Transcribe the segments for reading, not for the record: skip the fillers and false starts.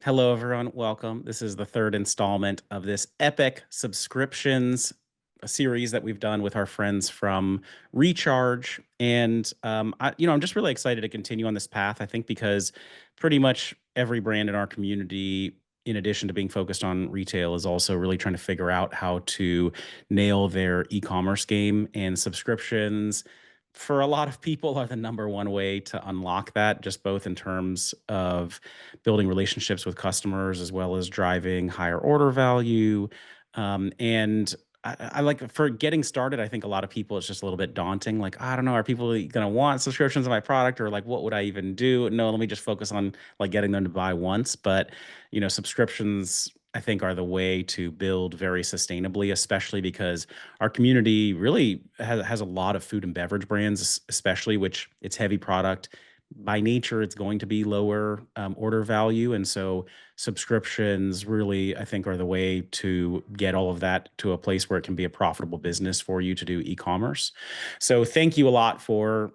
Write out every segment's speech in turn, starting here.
Hello, everyone. Welcome. This is the third installment of this epic subscriptions series that we've done with our friends from Recharge. And I'm just really excited to continue on this path. I think because pretty much every brand in our community, in addition to being focused on retail, is also really trying to figure out how to nail their e-commerce game, and subscriptions for a lot of people are the number one way to unlock that, just both in terms of building relationships with customers as well as driving higher order value. And I like for getting started, I think a lot of people it's just a little bit daunting. Like, I don't know, are people really going to want subscriptions to my product, or like, what would I even do? No, let me just focus on like getting them to buy once. But subscriptions I think are the way to build very sustainably, especially because our community really has a lot of food and beverage brands, especially which it's heavy product by nature. It's going to be lower order value, and so subscriptions really, I think, are the way to get all of that to a place where it can be a profitable business for you to do e-commerce. So thank you a lot for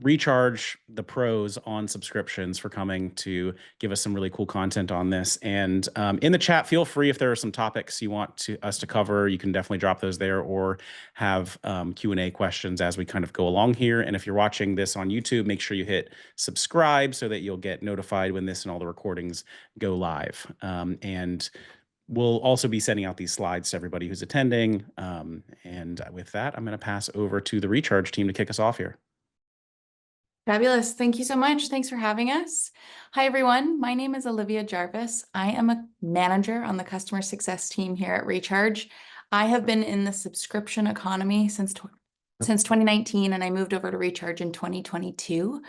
Recharge, the pros on subscriptions, for coming to give us some really cool content on this. And in the chat, feel free if there are some topics you want us to cover, you can definitely drop those there, or have Q&A questions as we kind of go along here. And if you're watching this on YouTube, make sure you hit subscribe so that you'll get notified when this and all the recordings go live. And we'll also be sending out these slides to everybody who's attending. And with that, I'm going to pass over to the Recharge team to kick us off here. Fabulous. Thank you so much. Thanks for having us. Hi, everyone. My name is Olivia Jarvis. I am a manager on the customer success team here at Recharge. I have been in the subscription economy since 2019, and I moved over to Recharge in 2022.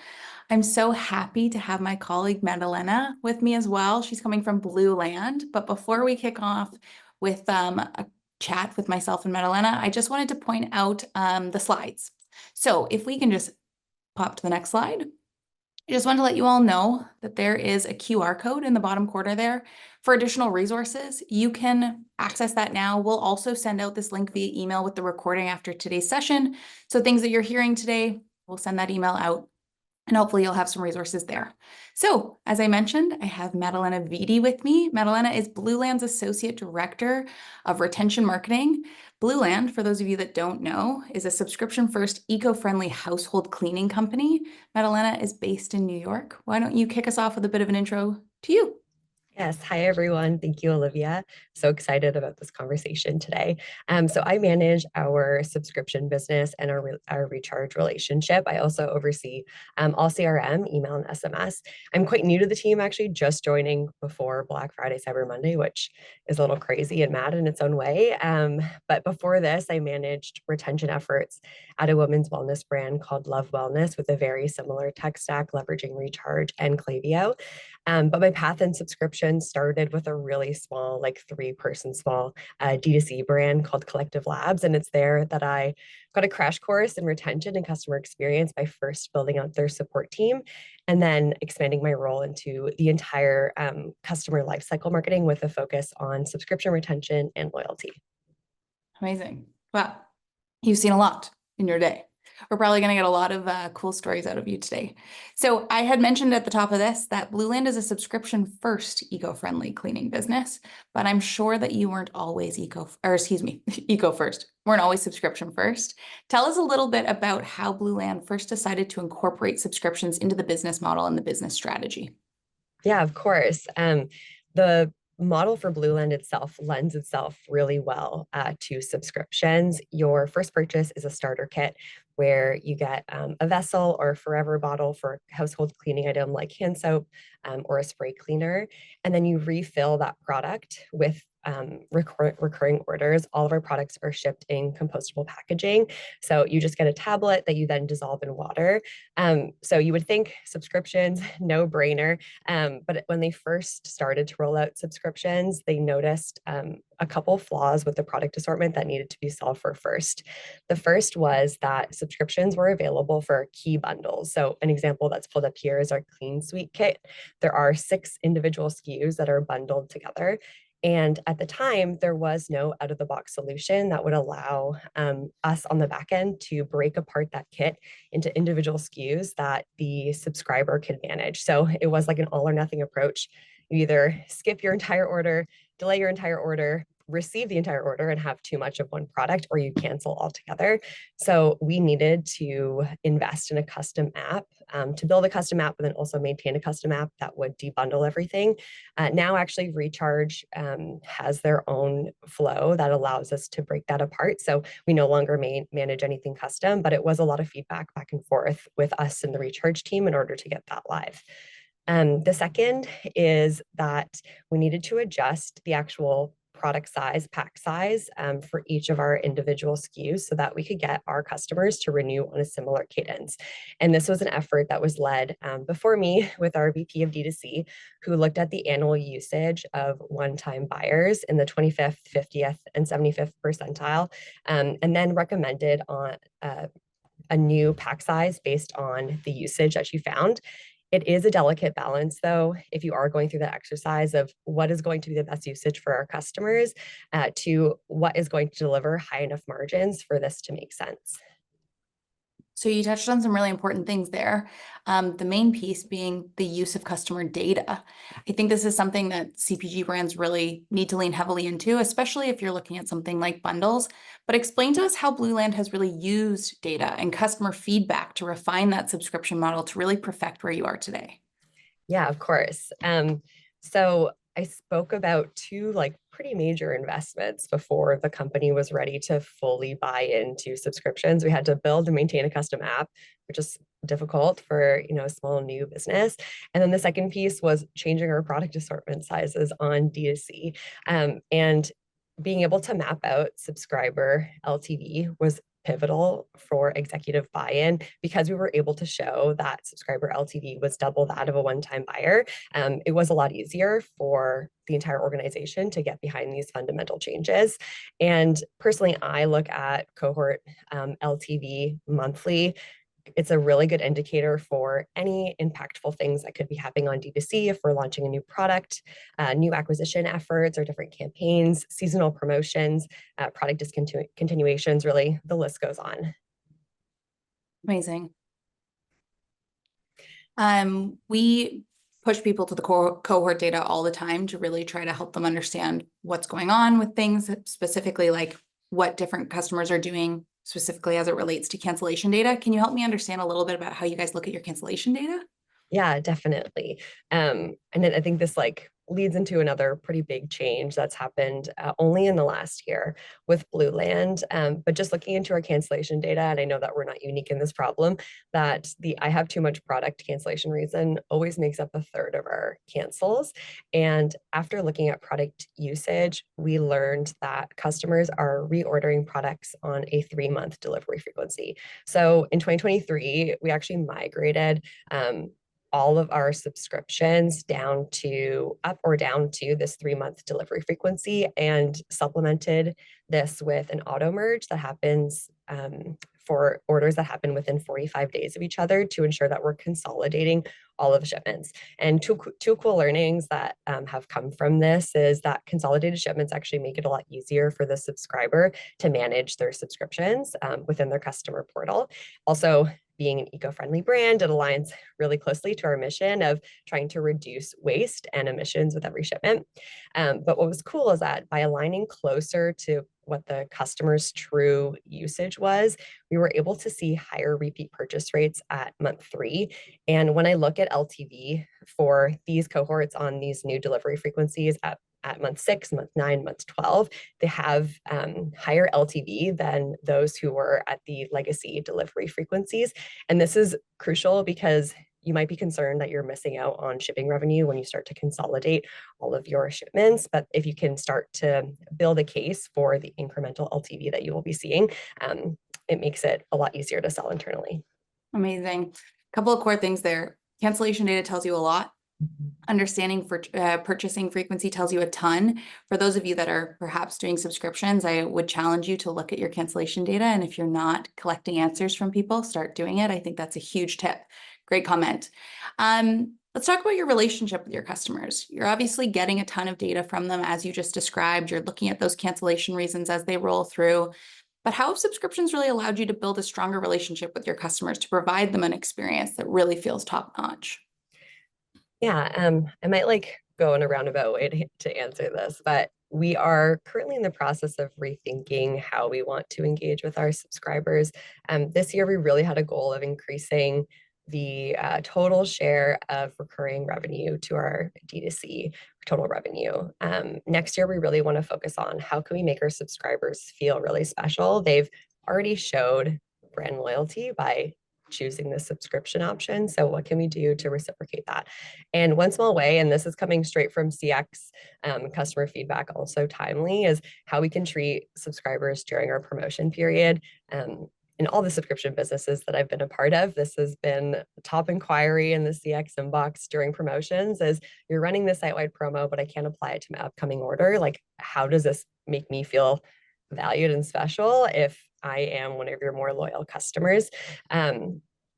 I'm so happy to have my colleague Madalena with me as well. She's coming from Blue Land. But before we kick off with a chat with myself and Madalena, I just wanted to point out the slides. So if we can just pop to the next slide. I just want to let you all know that there is a QR code in the bottom corner there for additional resources. You can access that now. We'll also send out this link via email with the recording after today's session. So things that you're hearing today, we'll send that email out, and hopefully you'll have some resources there. So as I mentioned, I have Madalena Vidi with me. Madalena is Blue Land's Associate Director of Retention Marketing. Blue Land, for those of you that don't know, is a subscription-first, eco-friendly household cleaning company. Madalena is based in New York. Why don't you kick us off with a bit of an intro to you? Yes. Hi, everyone. Thank you, Olivia. So excited about this conversation today. So I manage our subscription business and our Recharge relationship. I also oversee all CRM, email, and SMS. I'm quite new to the team, actually, just joining before Black Friday, Cyber Monday, which is a little crazy and mad in its own way. But before this, I managed retention efforts at a women's wellness brand called Love Wellness with a very similar tech stack, leveraging Recharge and Klaviyo. But my path in subscription started with a really small, like 3-person small D2C brand called Collective Labs. And it's there that I got a crash course in retention and customer experience by first building out their support team and then expanding my role into the entire customer lifecycle marketing with a focus on subscription retention and loyalty. Amazing. Wow. You've seen a lot in your day. We're probably going to get a lot of cool stories out of you today. So I had mentioned at the top of this that Blue Land is a subscription-first eco-friendly cleaning business, but I'm sure that you weren't always eco-first. Weren't always subscription-first. Tell us a little bit about how Blue Land first decided to incorporate subscriptions into the business model and the business strategy. Yeah, of course. The model for Blue Land itself lends itself really well to subscriptions. Your first purchase is a starter kit where you get a vessel or a forever bottle for a household cleaning item like hand soap or a spray cleaner. And then you refill that product with recurring orders. All of our products are shipped in compostable packaging. So you just get a tablet that you then dissolve in water. So you would think subscriptions, no brainer. But when they first started to roll out subscriptions, they noticed a couple flaws with the product assortment that needed to be solved for first. The first was that subscriptions were available for key bundles. So an example that's pulled up here is our Clean Suite kit. There are 6 individual SKUs that are bundled together. And at the time, there was no out-of-the-box solution that would allow us on the back end to break apart that kit into individual SKUs that the subscriber could manage. So it was like an all or nothing approach. You either skip your entire order, delay your entire order, receive the entire order and have too much of one product, or you cancel altogether. So we needed to invest in a custom app, to build a custom app, but then also maintain a custom app that would debundle everything. Now actually Recharge has their own flow that allows us to break that apart. So we no longer manage anything custom, but it was a lot of feedback back and forth with us and the Recharge team in order to get that live. The second is that we needed to adjust the actual product size, pack size for each of our individual SKUs so that we could get our customers to renew on a similar cadence. And this was an effort that was led before me with our VP of D2C, who looked at the annual usage of one-time buyers in the 25th, 50th, and 75th percentile, and then recommended on a new pack size based on the usage that you found. It is a delicate balance, though, if you are going through the exercise of what is going to be the best usage for our customers to what is going to deliver high enough margins for this to make sense. So you touched on some really important things there. The main piece being the use of customer data. I think this is something that CPG brands really need to lean heavily into, especially if you're looking at something like bundles. But explain to us how Blueland has really used data and customer feedback to refine that subscription model to really perfect where you are today. Yeah, of course. So I spoke about two pretty major investments before the company was ready to fully buy into subscriptions. We had to build and maintain a custom app, which is difficult for a small new business. And then the second piece was changing our product assortment sizes on D2C. And being able to map out subscriber LTV was pivotal for executive buy-in because we were able to show that subscriber LTV was double that of a one-time buyer. It was a lot easier for the entire organization to get behind these fundamental changes. And personally, I look at cohort LTV monthly. It's a really good indicator for any impactful things that could be happening on D2C if we're launching a new product, new acquisition efforts or different campaigns, seasonal promotions, product discontinuations, really the list goes on. Amazing. We push people to the cohort data all the time to really try to help them understand what's going on with things, specifically like what different customers are doing specifically as it relates to cancellation data. Can you help me understand a little bit about how you guys look at your cancellation data? Yeah, definitely. And then I think this leads into another pretty big change that's happened only in the last year with Blueland. But just looking into our cancellation data, and I know that we're not unique in this problem, that the I have too much product cancellation reason always makes up a third of our cancels. And after looking at product usage, we learned that customers are reordering products on a 3-month delivery frequency. So in 2023, we actually migrated all of our subscriptions down to this 3-month delivery frequency and supplemented this with an auto merge that happens for orders that happen within 45 days of each other to ensure that we're consolidating all of the shipments. And two cool learnings that have come from this is that consolidated shipments actually make it a lot easier for the subscriber to manage their subscriptions within their customer portal. Also, being an eco-friendly brand, it aligns really closely to our mission of trying to reduce waste and emissions with every shipment. But what was cool is that by aligning closer to what the customer's true usage was, we were able to see higher repeat purchase rates at month 3. And when I look at LTV for these cohorts on these new delivery frequencies at month 6, month 9, month 12, they have higher LTV than those who were at the legacy delivery frequencies. And this is crucial because you might be concerned that you're missing out on shipping revenue when you start to consolidate all of your shipments. But if you can start to build a case for the incremental LTV that you will be seeing, it makes it a lot easier to sell internally. Amazing. A couple of core things there. Cancellation data tells you a lot. Understanding for purchasing frequency tells you a ton. For those of you that are perhaps doing subscriptions, I would challenge you to look at your cancellation data. And if you're not collecting answers from people, start doing it. I think that's a huge tip. Great comment. Let's talk about your relationship with your customers. You're obviously getting a ton of data from them, as you just described. You're looking at those cancellation reasons as they roll through. But how have subscriptions really allowed you to build a stronger relationship with your customers to provide them an experience that really feels top-notch? Yeah, I might go in a roundabout way to answer this, but we are currently in the process of rethinking how we want to engage with our subscribers. This year, we really had a goal of increasing the total share of recurring revenue to our D2C total revenue. Next year, we really want to focus on how can we make our subscribers feel really special. They've already showed brand loyalty by choosing the subscription option. So what can we do to reciprocate that? And one small way, and this is coming straight from CX customer feedback, also timely, is how we can treat subscribers during our promotion period. In all the subscription businesses that I've been a part of, this has been top inquiry in the CX inbox during promotions is you're running this site-wide promo, but I can't apply it to my upcoming order. Like, how does this make me feel valued and special if I am one of your more loyal customers?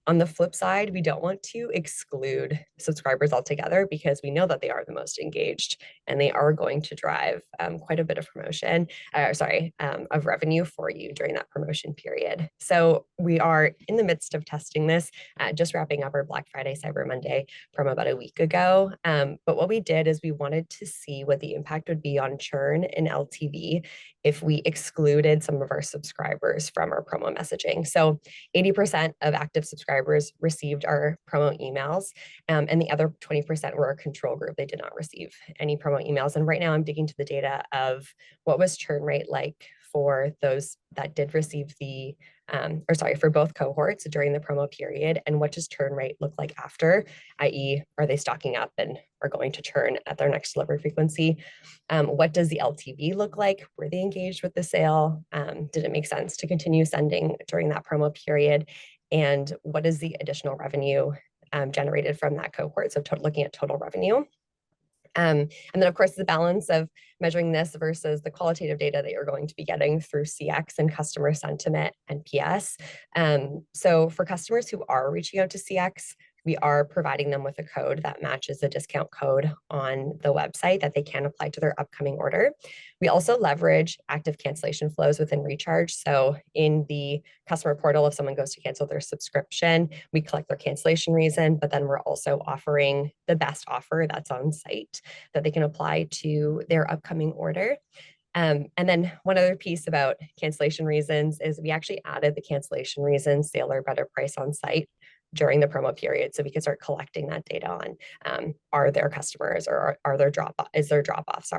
On the flip side, we don't want to exclude subscribers altogether because we know that they are the most engaged and they are going to drive quite a bit of promotion, of revenue for you during that promotion period. So we are in the midst of testing this, just wrapping up our Black Friday, Cyber Monday promo about a week ago. But what we did is we wanted to see what the impact would be on churn and LTV if we excluded some of our subscribers from our promo messaging. So 80% of active subscribers received our promo emails, and the other 20% were a control group. They did not receive any promo emails. And right now I'm digging to the data of what was churn rate like for those that did receive the, for both cohorts during the promo period, and what does churn rate look like after, i.e. are they stocking up and are going to churn at their next delivery frequency? What does the LTV look like? Were they engaged with the sale? Did it make sense to continue sending during that promo period? And what is the additional revenue generated from that cohort? So looking at total revenue. And then, of course, the balance of measuring this versus the qualitative data that you're going to be getting through CX and customer sentiment and PS. So for customers who are reaching out to CX, we are providing them with a code that matches a discount code on the website that they can apply to their upcoming order. We also leverage active cancellation flows within Recharge. So in the customer portal, if someone goes to cancel their subscription, we collect their cancellation reason, but then we're also offering the best offer that's on site that they can apply to their upcoming order. And then one other piece about cancellation reasons is we actually added the cancellation reasons, sale or better price on site during the promo period. So we can start collecting that data on are there customers or are there is there drop off,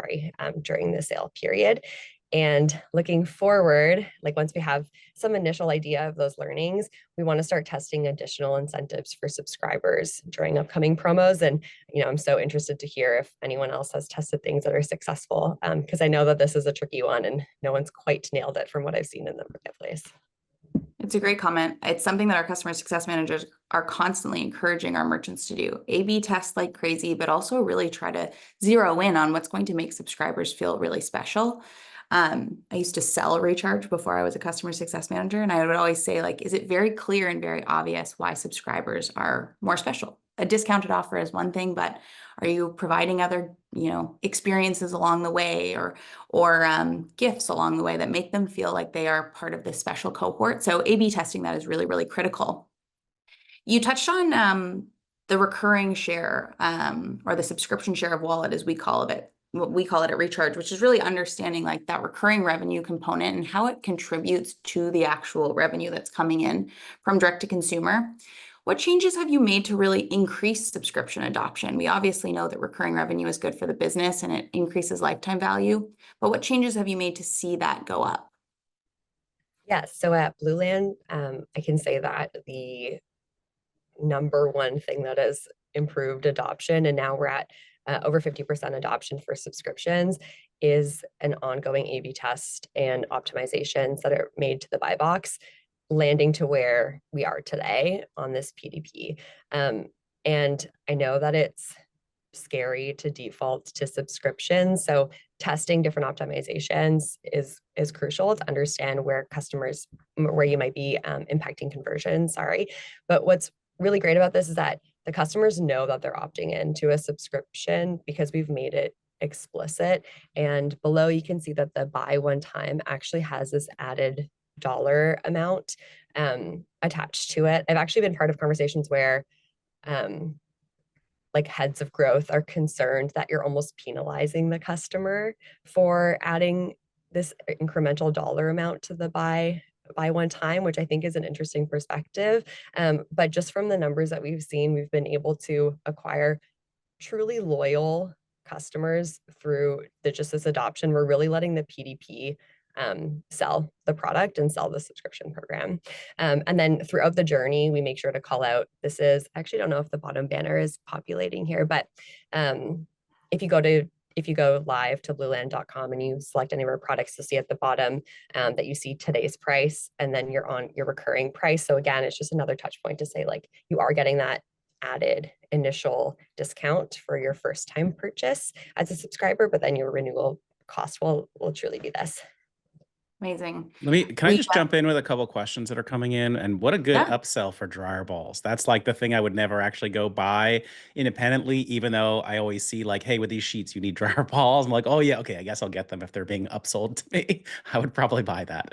during the sale period. And looking forward, like once we have some initial idea of those learnings, we want to start testing additional incentives for subscribers during upcoming promos. And, I'm so interested to hear if anyone else has tested things that are successful, because I know that this is a tricky one and no one's quite nailed it from what I've seen in the marketplace. It's a great comment. It's something that our customer success managers are constantly encouraging our merchants to do. A/B test like crazy, but also really try to zero in on what's going to make subscribers feel really special. I used to sell Recharge before I was a customer success manager, and I would always say, like, is it very clear and very obvious why subscribers are more special? A discounted offer is one thing, but are you providing other, experiences along the way or gifts along the way that make them feel like they are part of this special cohort? So A/B testing that is really, really critical. You touched on the recurring share or the subscription share of wallet, as we call it. What we call it at Recharge, which is really understanding like that recurring revenue component and how it contributes to the actual revenue that's coming in from direct to consumer. What changes have you made to really increase subscription adoption? We obviously know that recurring revenue is good for the business and it increases lifetime value, but what changes have you made to see that go up? Yes, so at Blueland, I can say that the number one thing that has improved adoption, and now we're at over 50% adoption for subscriptions, is an ongoing A/B test and optimizations that are made to the buy box, landing to where we are today on this PDP. And I know that it's scary to default to subscriptions. So testing different optimizations is crucial to understand where you might be impacting conversion, But what's really great about this is that the customers know that they're opting into a subscription because we've made it explicit. And below you can see that the buy one time actually has this added dollar amount attached to it. I've actually been part of conversations where like heads of growth are concerned that you're almost penalizing the customer for adding this incremental dollar amount to the buy one time, which I think is an interesting perspective. But just from the numbers that we've seen, we've been able to acquire truly loyal customers through just this adoption. We're really letting the PDP sell the product and sell the subscription program. And then throughout the journey, we make sure to call out, this is, I actually don't know if the bottom banner is populating here, but if you go live to blueland.com and you select any of our products, you'll see at the bottom that you see today's price, and then you're on your recurring price. So again, it's just another touch point to say, like, you are getting that added initial discount for your first time purchase as a subscriber, but then your renewal cost will truly be this. Amazing. Can I just jump in with a couple questions that are coming in? And what a good Yeah. upsell for dryer balls. That's like the thing I would never actually go buy independently, even though I always see like, hey, with these sheets, you need dryer balls. I'm like, oh yeah, okay, I guess I'll get them if they're being upsold to me. I would probably buy that.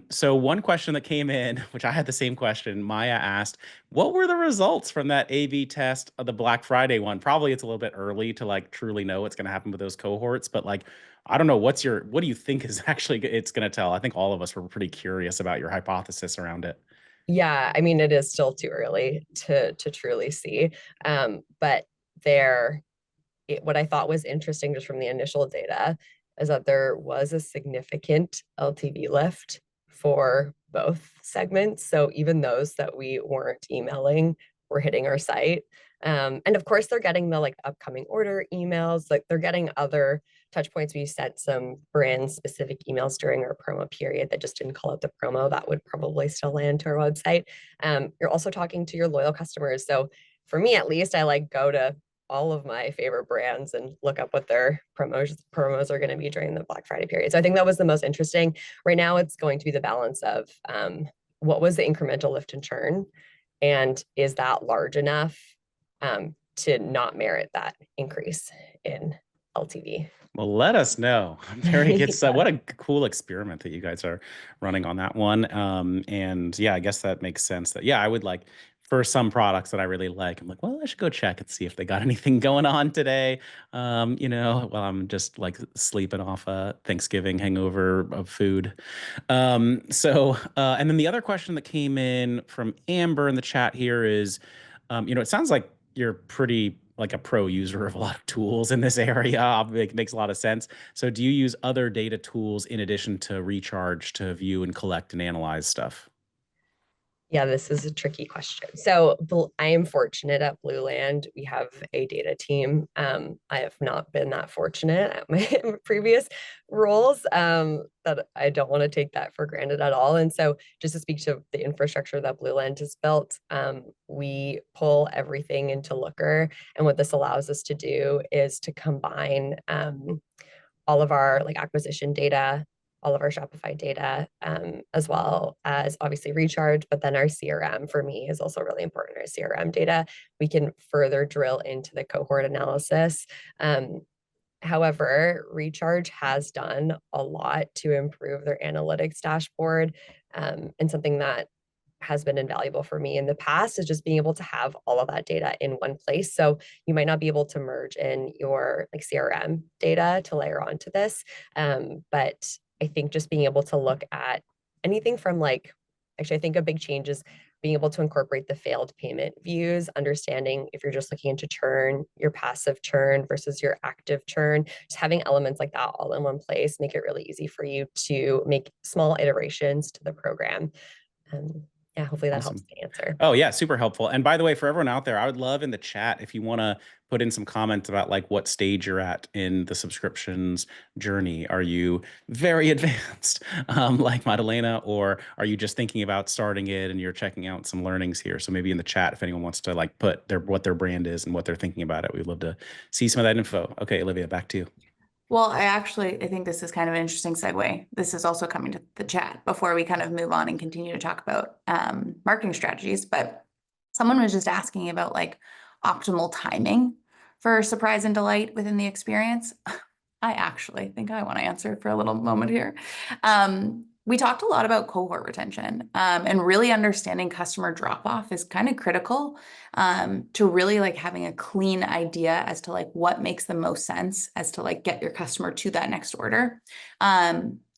So one question that came in, which I had the same question, Maya asked, what were the results from that A/B test of the Black Friday one? Probably it's a little bit early to like truly know what's going to happen with those cohorts, but like, I don't know, what do you think is actually it's going to tell? I think all of us were pretty curious about your hypothesis around it. Yeah, I mean, it is still too early to truly see. But what I thought was interesting just from the initial data is that there was a significant LTV lift for both segments. So even those that we weren't emailing were hitting our site. And of course, they're getting the like upcoming order emails, like they're getting other touch points. We sent some brand specific emails during our promo period that just didn't call out the promo. That would probably still land to our website. You're also talking to your loyal customers. So for me, at least, I like go to all of my favorite brands and look up what their promos are going to be during the Black Friday period. So I think that was the most interesting. Right now, it's going to be the balance of what was the incremental lift and churn, and is that large enough to not merit that increase in LTV? Well, let us know. I'm very good. So, what a cool experiment that you guys are running on that one. And yeah, I guess that makes sense. That yeah, I would like for some products that I really like. I'm like, well, I should go check and see if they got anything going on today. While I'm just like sleeping off a Thanksgiving hangover of food. And then the other question that came in from Amber in the chat here is, it sounds like you're pretty like a pro user of a lot of tools in this area. It makes a lot of sense. So do you use other data tools in addition to Recharge to view and collect and analyze stuff? Yeah, this is a tricky question. So I am fortunate at Blueland. We have a data team. I have not been that fortunate at my previous roles, that I don't want to take that for granted at all. And so just to speak to the infrastructure that Blueland has built, we pull everything into Looker. And what this allows us to do is to combine all of our like acquisition data, all of our Shopify data, as well as obviously Recharge, but then our CRM for me is also really important. Our CRM data, we can further drill into the cohort analysis. However, Recharge has done a lot to improve their analytics dashboard, and something that has been invaluable for me in the past is just being able to have all of that data in one place. So you might not be able to merge in your like CRM data to layer onto this, but I think just being able to look at anything from like, actually, I think a big change is being able to incorporate the failed payment views, understanding if you're just looking into churn, your passive churn versus your active churn, just having elements like that all in one place, make it really easy for you to make small iterations to the program. Yeah, hopefully that helps Awesome. to answer. Oh yeah, super helpful. And by the way, for everyone out there, I would love in the chat if you want to put in some comments about like what stage you're at in the subscriptions journey. Are you very advanced, like Madalena, or are you just thinking about starting it and you're checking out some learnings here? So maybe in the chat, if anyone wants to like put what their brand is and what they're thinking about it, we'd love to see some of that info. Okay, Olivia, back to you. Well, I think this is kind of an interesting segue. This is also coming to the chat before we kind of move on and continue to talk about marketing strategies. But someone was just asking about like optimal timing for surprise and delight within the experience. I actually think I want to answer for a little moment here. we talked a lot about cohort retention, and really understanding customer drop off is kind of critical, to really like having a clean idea as to like what makes the most sense as to like get your customer to that next order.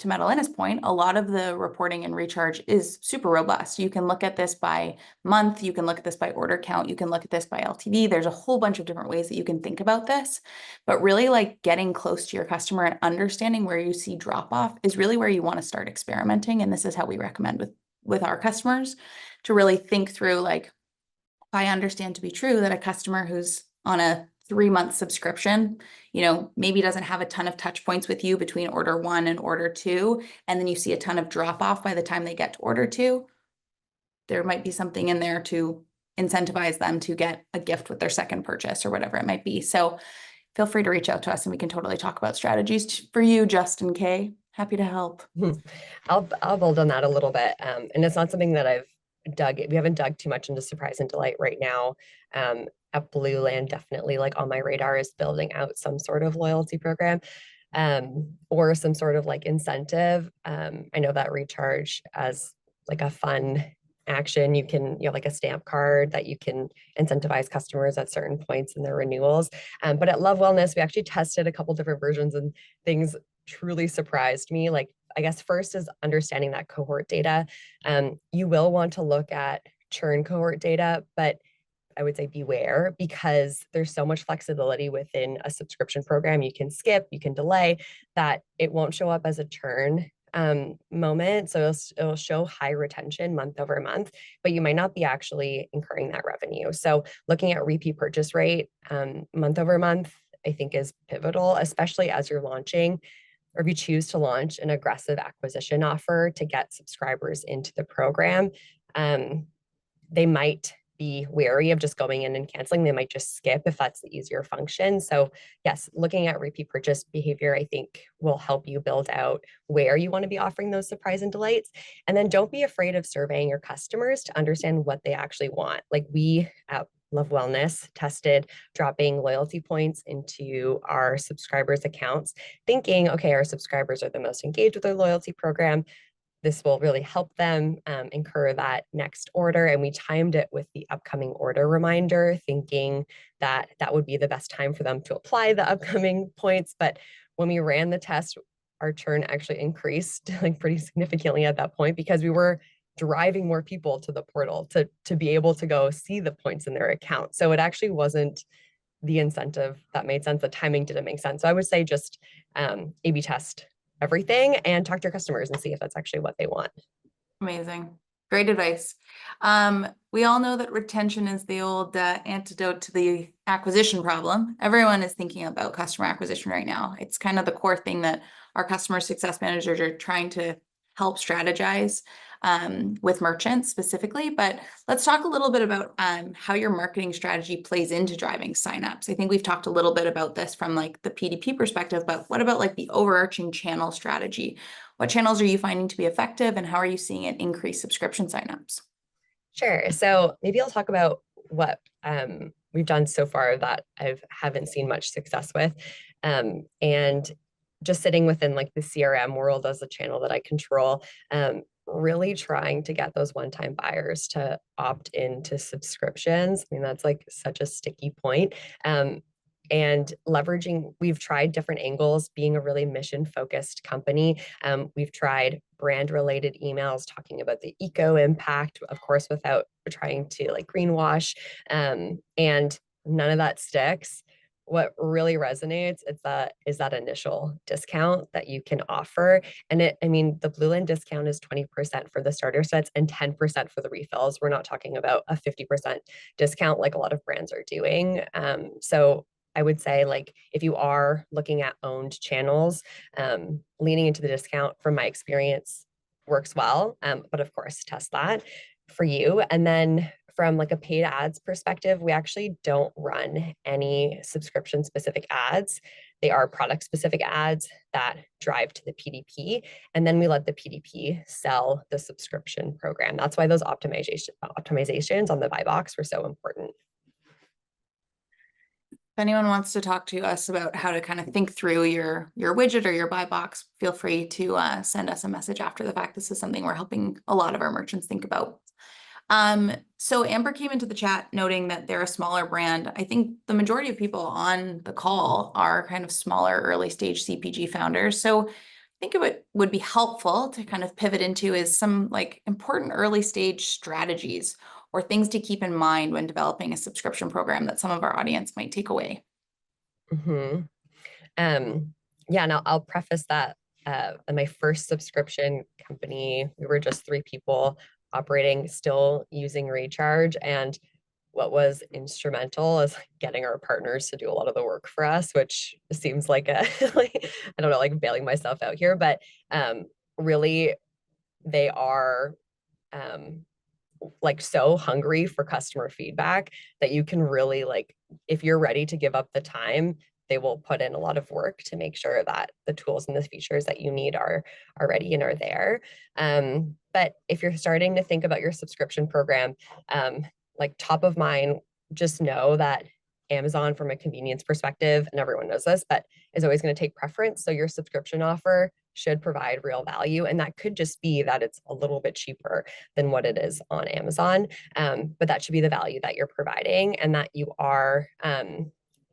To Madalena's point, a lot of the reporting and recharge is super robust. You can look at this by month, you can look at this by order count, you can look at this by LTV. There's a whole bunch of different ways that you can think about this, but really like getting close to your customer and understanding where you see drop off is really where you want to start experimenting. And this is how we recommend with our customers to really think through, like, if I understand to be true that a customer who's on a 3-month subscription, maybe doesn't have a ton of touch points with you between order 1 and order 2, and then you see a ton of drop off by the time they get to order 2, there might be something in there to incentivize them to get a gift with their second purchase or whatever it might be. So feel free to reach out to us and we can totally talk about strategies for you, Justin K. Happy to help. I'll build on that a little bit. And it's not something that we haven't dug too much into surprise and delight right now. At Blue Land, definitely like on my radar is building out some sort of loyalty program, or some sort of like incentive. I know that recharge as like a fun action, you can, like a stamp card that you can incentivize customers at certain points in their renewals. But at Love Wellness, we actually tested a couple different versions and things truly surprised me. Like, I guess first is understanding that cohort data. You will want to look at churn cohort data, but I would say beware, because there's so much flexibility within a subscription program. You can skip, you can delay, that it won't show up as a churn moment. So it'll show high retention month over month, but you might not be actually incurring that revenue. So looking at repeat purchase rate month over month, I think is pivotal, especially as you're launching, or if you choose to launch an aggressive acquisition offer to get subscribers into the program. They might be wary of just going in and canceling. They might just skip if that's the easier function. So yes, looking at repeat purchase behavior, I think will help you build out where you want to be offering those surprise and delights. And then don't be afraid of surveying your customers to understand what they actually want. Like we at Love Wellness tested dropping loyalty points into our subscribers' accounts, thinking, okay, our subscribers are the most engaged with their loyalty program. This will really help them incur that next order. And we timed it with the upcoming order reminder, thinking that that would be the best time for them to apply the upcoming points. But when we ran the test, our churn actually increased like pretty significantly at that point, because we were driving more people to the portal to be able to go see the points in their account. So it actually wasn't the incentive that made sense. The timing didn't make sense. So I would say just A/B test everything and talk to your customers and see if that's actually what they want. Amazing. Great advice. We all know that retention is the old antidote to the acquisition problem. Everyone is thinking about customer acquisition right now. It's kind of the core thing that our customer success managers are trying to help strategize with merchants specifically. But let's talk a little bit about how your marketing strategy plays into driving signups. I think we've talked a little bit about this from like the PDP perspective, but what about like the overarching channel strategy? What channels are you finding to be effective, and how are you seeing it increase subscription signups? Sure. So maybe I'll talk about what we've done so far that I haven't seen much success with. And just sitting within like the CRM world as a channel that I control, really trying to get those one-time buyers to opt into subscriptions. I mean, that's like such a sticky point. And leveraging, we've tried different angles, being a really mission-focused company. We've tried brand-related emails talking about the eco impact, of course, without trying to like greenwash, and none of that sticks. What really resonates is that initial discount that you can offer. And the Blue Land discount is 20% for the starter sets and 10% for the refills. We're not talking about a 50% discount like a lot of brands are doing. So I would say, like, if you are looking at owned channels, leaning into the discount from my experience works well. But of course, test that for you. And then from like a paid ads perspective, we actually don't run any subscription specific ads. They are product specific ads that drive to the PDP. And then we let the PDP sell the subscription program. That's why those optimizations on the buy box were so important. If anyone wants to talk to us about how to kind of think through your widget or your buy box, feel free to send us a message after the fact. This is something we're helping a lot of our merchants think about. So Amber came into the chat noting that they're a smaller brand. I think the majority of people on the call are kind of smaller early stage CPG founders. So I think it would be helpful to kind of pivot into is some like important early stage strategies or things to keep in mind when developing a subscription program that some of our audience might take away. Mm-hmm. Yeah, now I'll preface that in my first subscription company, we were just 3 people operating, still using Recharge. And what was instrumental is getting our partners to do a lot of the work for us, which seems like a like I don't know, like bailing myself out here, but really they are um like so hungry for customer feedback that you can really like, if you're ready to give up the time, they will put in a lot of work to make sure that the tools and the features that you need are ready and are there. But if you're starting to think about your subscription program, like top of mind, just know that Amazon, from a convenience perspective, and everyone knows this, but is always going to take preference. So your subscription offer should provide real value. And that could just be that it's a little bit cheaper than what it is on Amazon. But that should be the value that you're providing, and that you are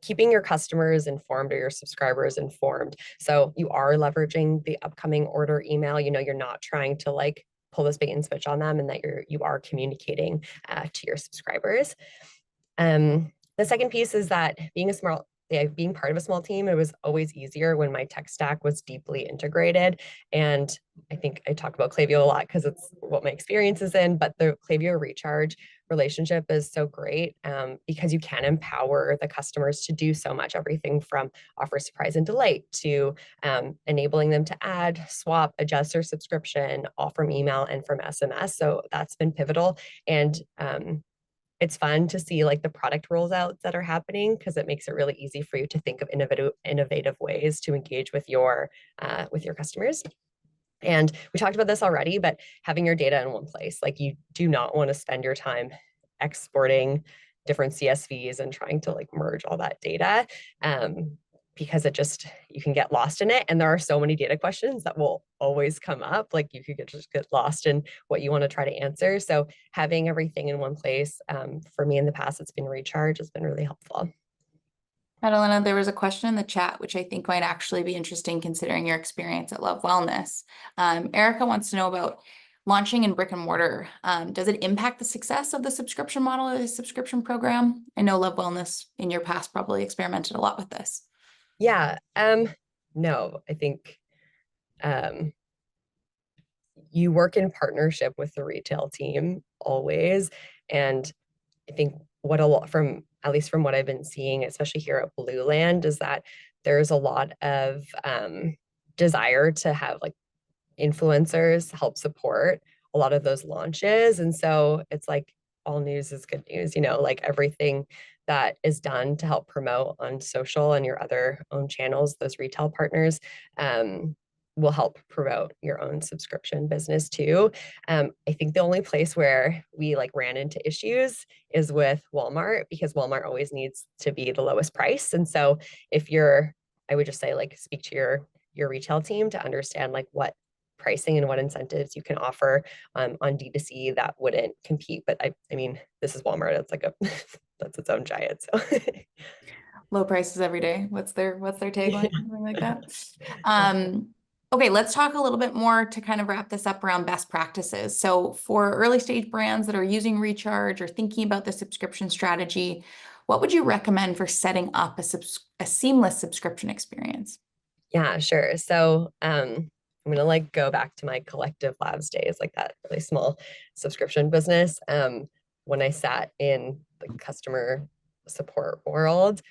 keeping your customers informed or your subscribers informed. So you are leveraging the upcoming order email. You know, you're not trying to like pull this bait and switch on them, and that you are communicating to your subscribers. The second piece is that being part of a small team, it was always easier when my tech stack was deeply integrated. And I think I talk about Klaviyo a lot because it's what my experience is in, but the Klaviyo Recharge relationship is so great because you can empower the customers to do so much, everything from offer, surprise, and delight to enabling them to add, swap, adjust their subscription, all from email and from SMS. So that's been pivotal. And it's fun to see like the product rolls out that are happening because it makes it really easy for you to think of innovative ways to engage with your customers. And we talked about this already, but having your data in one place, like you do not want to spend your time exporting different CSVs and trying to like merge all that data. Because you can get lost in it. And there are so many data questions that will always come up. Like you could just get lost in what you want to try to answer. So having everything in one place, for me in the past, it's been Recharge, has been really helpful. Madalena, there was a question in the chat, which I think might actually be interesting considering your experience at Love Wellness. Erica wants to know about launching in brick and mortar. Does it impact the success of the subscription model or the subscription program? I know Love Wellness in your past probably experimented a lot with this. Yeah. No, I think you work in partnership with the retail team always. And I think what a lot from, at least from what I've been seeing, especially here at Blue Land, is that there's a lot of desire to have like influencers help support a lot of those launches. And so it's like all news is good news, you know, like everything that is done to help promote on social and your other own channels, those retail partners, will help promote your own subscription business too. I think the only place where we like ran into issues is with Walmart, because Walmart always needs to be the lowest price. And so I would just say like speak to your retail team to understand like what pricing and what incentives you can offer on D2C that wouldn't compete. But I mean, this is Walmart. It's like that's its own giant. So Low prices every day. What's their tagline? Something like that. Okay, let's talk a little bit more to kind of wrap this up around best practices. So for early stage brands that are using Recharge or thinking about the subscription strategy, what would you recommend for setting up a seamless subscription experience? Yeah, sure. So I'm gonna like go back to my Collective Labs days, like that really small subscription business. When I sat in the customer support world,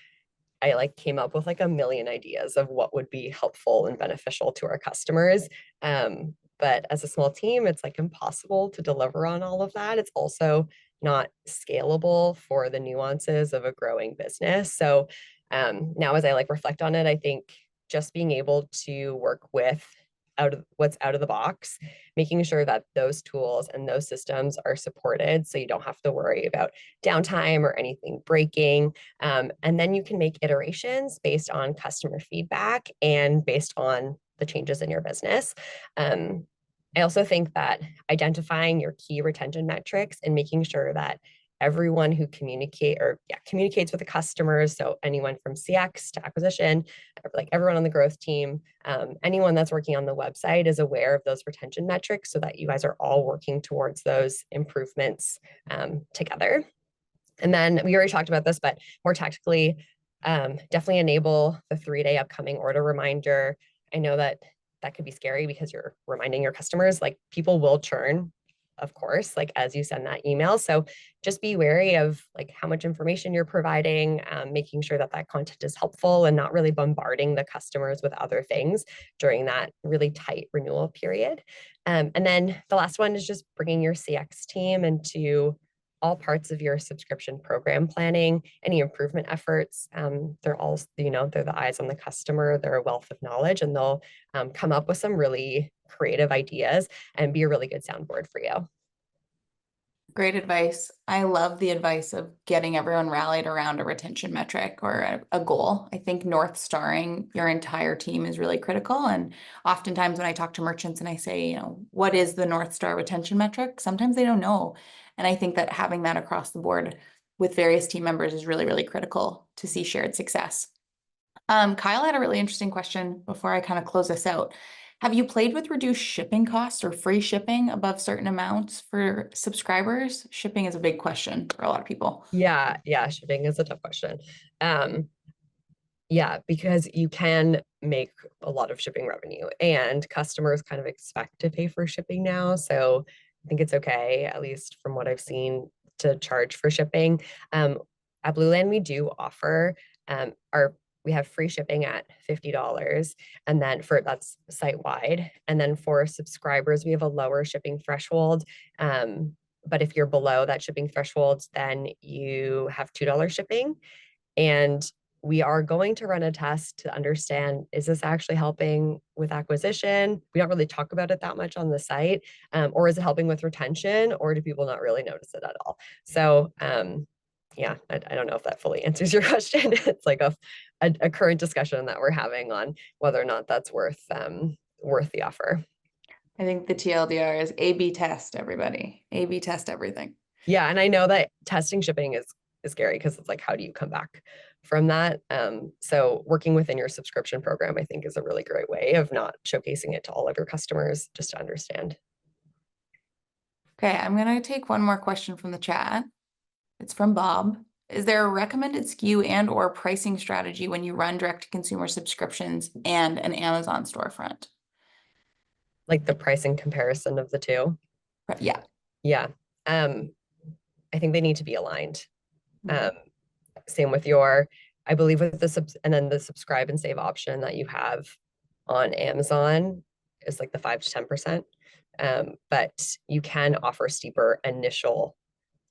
I like came up with like a million ideas of what would be helpful and beneficial to our customers. But as a small team, it's like impossible to deliver on all of that. It's also not scalable for the nuances of a growing business. So now as I like reflect on it, I think just being able to work with what's out of the box, making sure that those tools and those systems are supported so you don't have to worry about downtime or anything breaking. And then you can make iterations based on customer feedback and based on the changes in your business. I also think that identifying your key retention metrics and making sure that everyone who communicates with the customers, so anyone from CX to acquisition, like everyone on the growth team, anyone that's working on the website is aware of those retention metrics so that you guys are all working towards those improvements together. And then we already talked about this, but more tactically, definitely enable the 3-day upcoming order reminder. I know that could be scary because you're reminding your customers, like people will churn, of course, like as you send that email. So just be wary of like how much information you're providing, making sure that content is helpful and not really bombarding the customers with other things during that really tight renewal period. And then the last one is just bringing your CX team into all parts of your subscription program planning, any improvement efforts. They're all, they're the eyes on the customer, they're a wealth of knowledge, and they'll come up with some really creative ideas and be a really good soundboard for you. Great advice. I love the advice of getting everyone rallied around a retention metric or a goal. I think North Starring your entire team is really critical. And oftentimes when I talk to merchants and I say, what is the North Star retention metric? Sometimes they don't know. And I think that having that across the board with various team members is really, really critical to see shared success. Kyle had a really interesting question before I kind of close this out. Have you played with reduced shipping costs or free shipping above certain amounts for subscribers? Shipping is a big question for a lot of people. Yeah, shipping is a tough question. Yeah, because you can make a lot of shipping revenue and customers kind of expect to pay for shipping now. So I think it's okay, at least from what I've seen, to charge for shipping. At Blueland, we do offer we have free shipping at $50, and then that's site wide. And then for subscribers, we have a lower shipping threshold. But if you're below that shipping threshold, then you have $2 shipping. And we are going to run a test to understand, is this actually helping with acquisition? We don't really talk about it that much on the site. Or is it helping with retention, or do people not really notice it at all? So yeah, I don't know if that fully answers your question. It's like a current discussion that we're having on whether or not that's worth the offer. I think the TLDR is A/B test, everybody. A/B test everything. Yeah, and I know that testing shipping is scary because it's like, how do you come back from that? So working within your subscription program, I think, is a really great way of not showcasing it to all of your customers, just to understand. Okay, I'm going to take one more question from the chat. It's from Bob. Is there a recommended SKU and or pricing strategy when you run direct-to-consumer subscriptions and an Amazon storefront? Like the pricing comparison of the two? Yeah. Yeah. I think they need to be aligned. Same with I believe with and then the subscribe and save option that you have on Amazon is like the 5 to 10%. But you can offer steeper initial,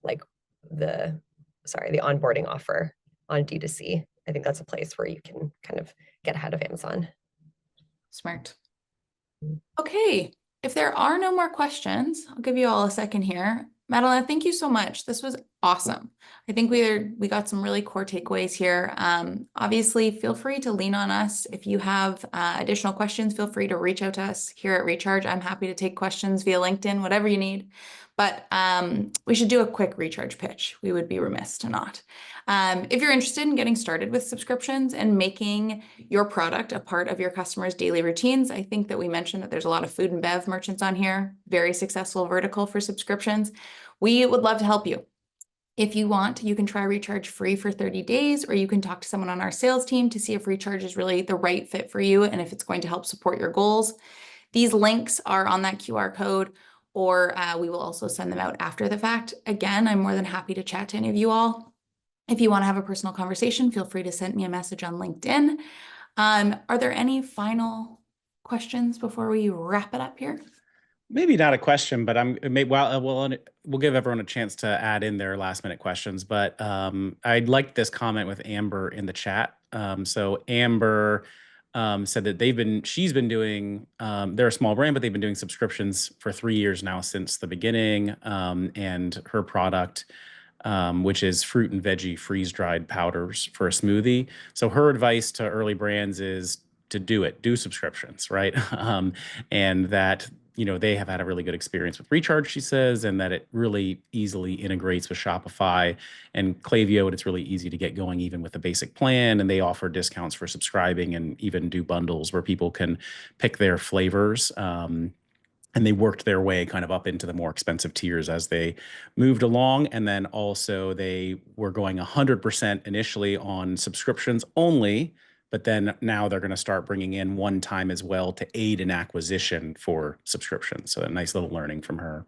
like the onboarding offer on D2C. I think that's a place where you can kind of get ahead of Amazon. Smart. Okay, if there are no more questions, I'll give you all a second here. Madeline, thank you so much. This was awesome. I think we got some really core takeaways here. Obviously, feel free to lean on us. If you have additional questions, feel free to reach out to us here at Recharge. I'm happy to take questions via LinkedIn, whatever you need. But we should do a quick Recharge pitch. We would be remiss to not. If you're interested in getting started with subscriptions and making your product a part of your customers' daily routines, I think that we mentioned that there's a lot of food and bev merchants on here, very successful vertical for subscriptions. We would love to help you. If you want, you can try Recharge free for 30 days, or you can talk to someone on our sales team to see if Recharge is really the right fit for you and if it's going to help support your goals. These links are on that QR code, or we will also send them out after the fact. Again, I'm more than happy to chat to any of you all. If you want to have a personal conversation, feel free to send me a message on LinkedIn. Are there any final questions before we wrap it up here? Maybe not a question, but we'll give everyone a chance to add in their last minute questions. But I like this comment with Amber in the chat. So Amber said that she's been doing, they're a small brand, but they've been doing subscriptions for 3 years now since the beginning. And her product, which is fruit and veggie freeze-dried powders for a smoothie. So her advice to early brands is to do subscriptions, right? And that, they have had a really good experience with Recharge, she says, and that it really easily integrates with Shopify and Klaviyo, and it's really easy to get going even with a basic plan. And they offer discounts for subscribing and even do bundles where people can pick their flavors. And they worked their way kind of up into the more expensive tiers as they moved along. And then also they were going 100% initially on subscriptions only, but then now they're going to start bringing in one time as well to aid in acquisition for subscriptions. So a nice little learning from her.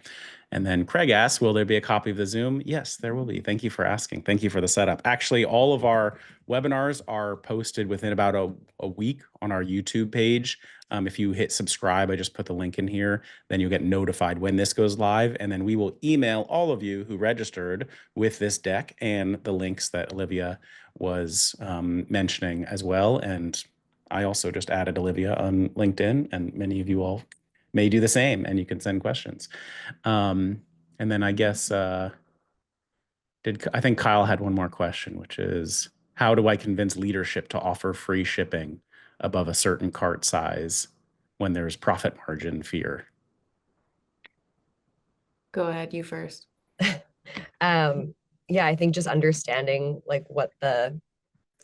And then Craig asks, will there be a copy of the Zoom? Yes, there will be. Thank you for asking. Thank you for the setup. Actually, all of our webinars are posted within about a week on our YouTube page. If you hit subscribe, I just put the link in here, then you'll get notified when this goes live. And then we will email all of you who registered with this deck and the links that Olivia was mentioning as well. And I also just added Olivia on LinkedIn, and many of you all may do the same, and you can send questions. And then I guess, I think Kyle had one more question, which is, how do I convince leadership to offer free shipping above a certain cart size when there's profit margin fear? Go ahead, you first. Yeah, I think just understanding like what the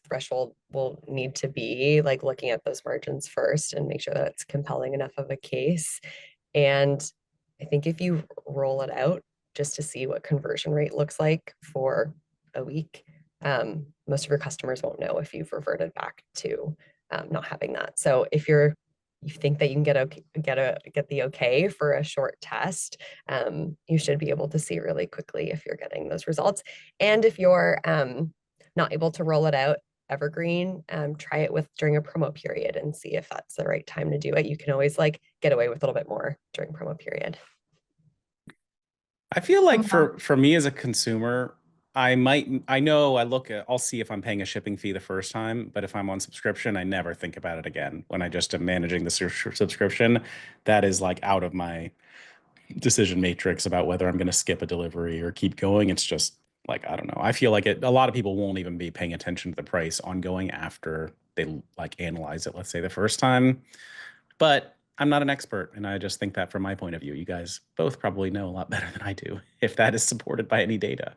threshold will need to be, like looking at those margins first and make sure that it's compelling enough of a case. And I think if you roll it out just to see what conversion rate looks like for a week, most of your customers won't know if you've reverted back to not having that. So if you think that you can get the okay for a short test, you should be able to see really quickly if you're getting those results. And if you're not able to roll it out evergreen, try it during a promo period and see if that's the right time to do it. You can always like get away with a little bit more during promo period. I feel like for me as a consumer, I'll see if I'm paying a shipping fee the first time, but if I'm on subscription, I never think about it again. When I just am managing the subscription, that is like out of my decision matrix about whether I'm going to skip a delivery or keep going. It's just like, I don't know. I feel like a lot of people won't even be paying attention to the price ongoing after they like analyze it, let's say the first time. But I'm not an expert, and I just think that from my point of view, you guys both probably know a lot better than I do, if that is supported by any data.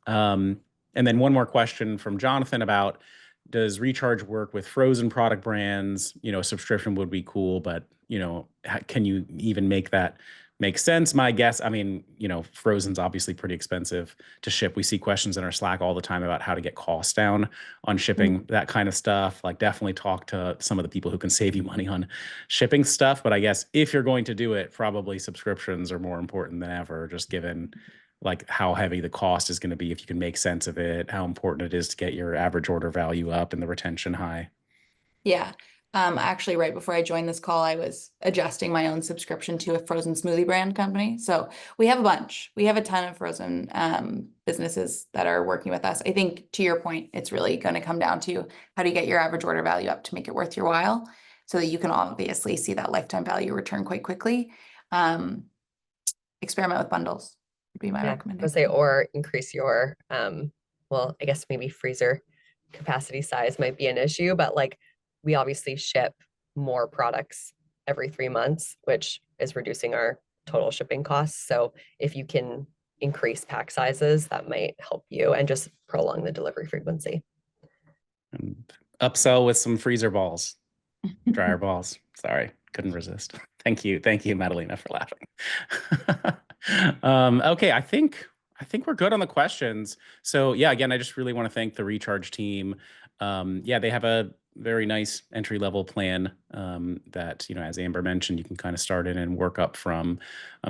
And then one more question from Jonathan about, does Recharge work with frozen product brands? Subscription would be cool, but can you even make that make sense? My guess, I mean, frozen's obviously pretty expensive to ship. We see questions in our Slack all the time about how to get costs down on shipping, that kind of stuff. Like, definitely talk to some of the people who can save you money on shipping stuff. But I guess if you're going to do it, probably subscriptions are more important than ever, just given like how heavy the cost is going to be if you can make sense of it, how important it is to get your average order value up and the retention high. Yeah. Actually, right before I joined this call, I was adjusting my own subscription to a frozen smoothie brand company. So we have a bunch. We have a ton of frozen businesses that are working with us. I think, to your point, it's really going to come down to how do you get your average order value up to make it worth your while, so that you can obviously see that lifetime value return quite quickly. Experiment with bundles would be my recommendation. Or increase your, well, I guess maybe freezer capacity size might be an issue, but like, we obviously ship more products every 3 months, which is reducing our total shipping costs. So if you can increase pack sizes, that might help you and just prolong the delivery frequency. And upsell with some freezer balls, dryer balls. Sorry, couldn't resist. Thank you, Madalena, for laughing. Okay, I think we're good on the questions. So yeah, again, I just really want to thank the Recharge team. Yeah, they have a very nice entry-level plan that, as Amber mentioned, you can kind of start in and work up from.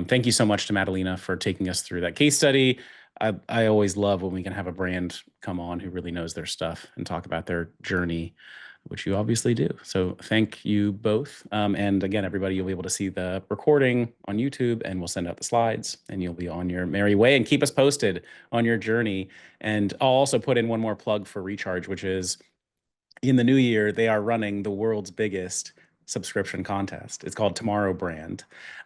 Thank you so much to Madalena for taking us through that case study. I always love when we can have a brand come on who really knows their stuff and talk about their journey, which you obviously do. So thank you both. And again, everybody, you'll be able to see the recording on YouTube, and we'll send out the slides, and you'll be on your merry way, and keep us posted on your journey. And I'll also put in one more plug for Recharge, which is in the new year, they are running the world's biggest subscription contest. It's called Tomorrow Brand.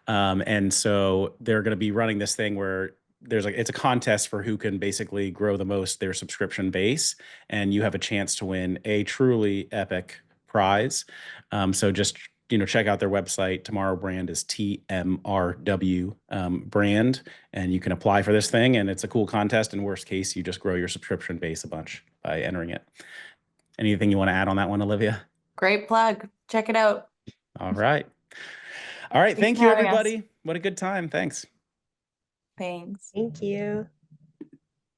And so they're going to be running this thing where it's a contest for who can basically grow the most their subscription base. And you have a chance to win a truly epic prize. So just, check out their website. Tomorrow Brand is TMRW brand, and you can apply for this thing. And it's a cool contest. In worst case, you just grow your subscription base a bunch by entering it. Anything you want to add on that one, Olivia? Great plug. Check it out. All right. All right. Thanks Thank for you, having us. everybody. What a good time. Thanks. Thanks. Thank you.